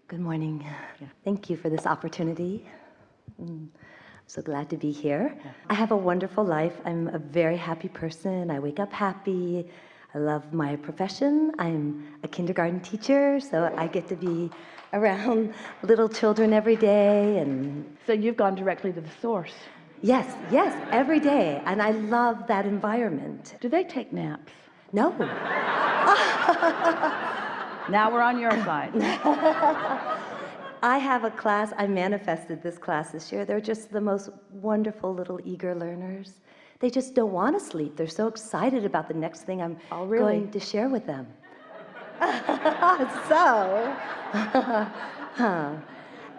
Good morning. Thank you for this opportunity. I'm so glad to be here. I have a wonderful life. I'm a very happy person. I wake up happy. I love my profession. I'm a kindergarten teacher, so I get to be around little children every day. And So you've gone directly to the source. yes, every day. And I love that environment. Do they take naps? No. Now we're on your side. I have a class, I manifested this class this year. They're just the most wonderful little eager learners. They just don't want to sleep. They're so excited about the next thing I'm going to share with them.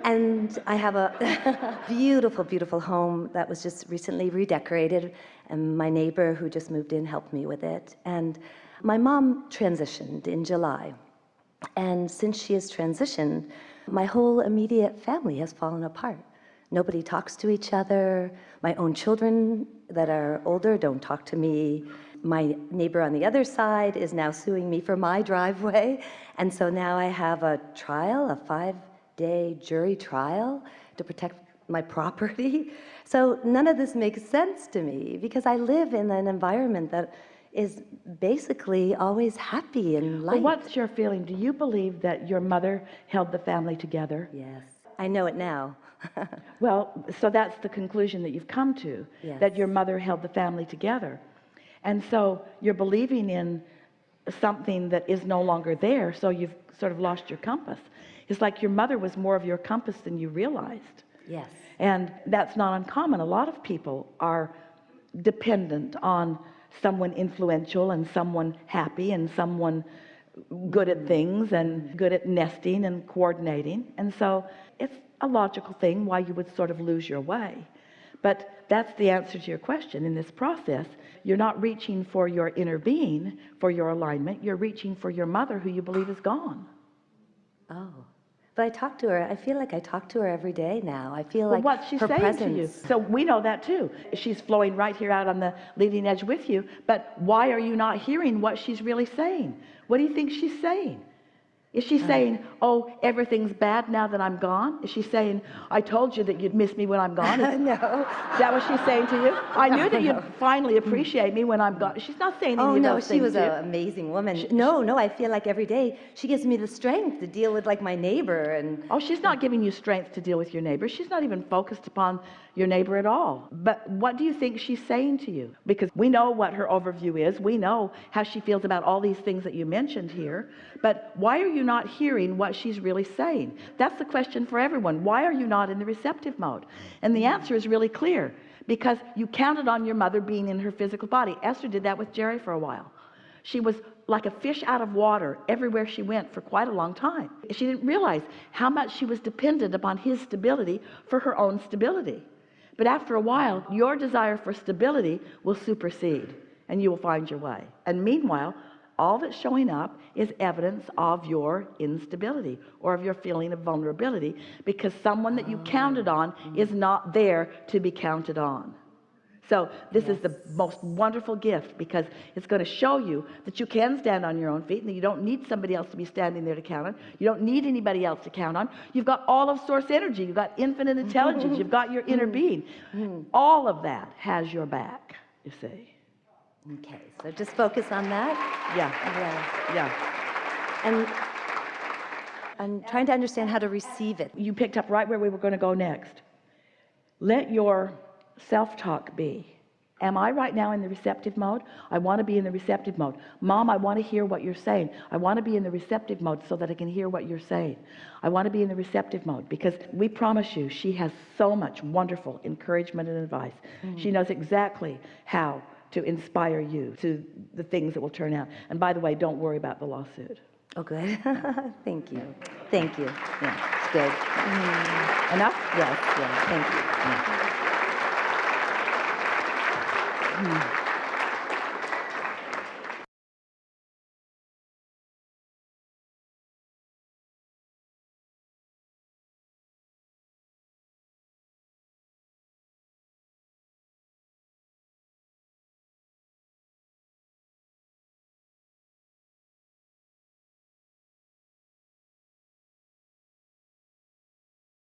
And I have a beautiful, beautiful home that was just recently redecorated, and my neighbor who just moved in helped me with it. And my mom transitioned in July. And since she has transitioned, my whole immediate family has fallen apart. Nobody talks to each other. My own children that are older don't talk to me. My neighbor on the other side is now suing me for my driveway. And so now I have a trial, a 5-day jury trial to protect my property. So none of this makes sense to me because I live in an environment that is basically always happy and light. Well, what's your feeling? Do you believe that your mother held the family together? Yes, I know it now. Well, so that's the conclusion that you've come to, Yes. that your mother held the family together. And so you're believing in something that is no longer there, so you've sort of lost your compass. It's like your mother was more of your compass than you realized. Yes. And that's not uncommon. A lot of people are dependent on someone influential and someone happy and someone good at things and good at nesting and coordinating. And so it's a logical thing why you would sort of lose your way. But that's the answer to your question. In this process, you're not reaching for your inner being, for your alignment. You're reaching for your mother who you believe is gone. Oh. But I talk to her. I feel like I talk to her every day now. I feel Well, like what's she her saying presence. to you? So we know that too. She's flowing right here out on the leading edge with you. But why are you not hearing what she's really saying? What do you think she's saying? Is she saying, oh, everything's bad now that I'm gone? Is she saying, I told you that you'd miss me when I'm gone? No. Is that what she's saying to you? I knew that you'd finally appreciate me when I'm gone. She's not saying any of those things. Oh, no, she was an amazing woman. No, I feel like every day she gives me the strength to deal with like my neighbor. And oh, she's not giving you strength to deal with your neighbor. She's not even focused upon your neighbor at all. But what do you think she's saying to you? Because we know what her overview is. We know how she feels about all these things that you mentioned here. But why are you not hearing what she's really saying? That's the question for everyone. Why are you not in the receptive mode? And the answer is really clear. Because you counted on your mother being in her physical body. Esther did that with Jerry for a while. She was like a fish out of water everywhere she went for quite a long time. She didn't realize how much she was dependent upon his stability for her own stability. But after a while, your desire for stability will supersede and you will find your way. And meanwhile, all that's showing up is evidence of your instability or of your feeling of vulnerability because someone that you counted on is not there to be counted on. So this is the most wonderful gift because it's going to show you that you can stand on your own feet and that you don't need somebody else to be standing there to count on. You don't need anybody else to count on. You've got all of source energy. You've got infinite intelligence. You've got your inner being. All of that has your back, you see. okay, so just focus on that. Yeah. And I'm trying to understand how to receive it. You picked up right where we were going to go next. Let your self-talk be, am I right now in the receptive mode? I want to be in the receptive mode. Mom, I want to hear what you're saying. I want to be in the receptive mode so that I can hear what you're saying. I want to be in the receptive mode because we promise you she has so much wonderful encouragement and advice. She knows exactly how to inspire you to the things that will turn out. And by the way, don't worry about the lawsuit. Oh, good. Thank you. Thank you. Yeah, it's good. Enough? Yes, thank you. Yeah.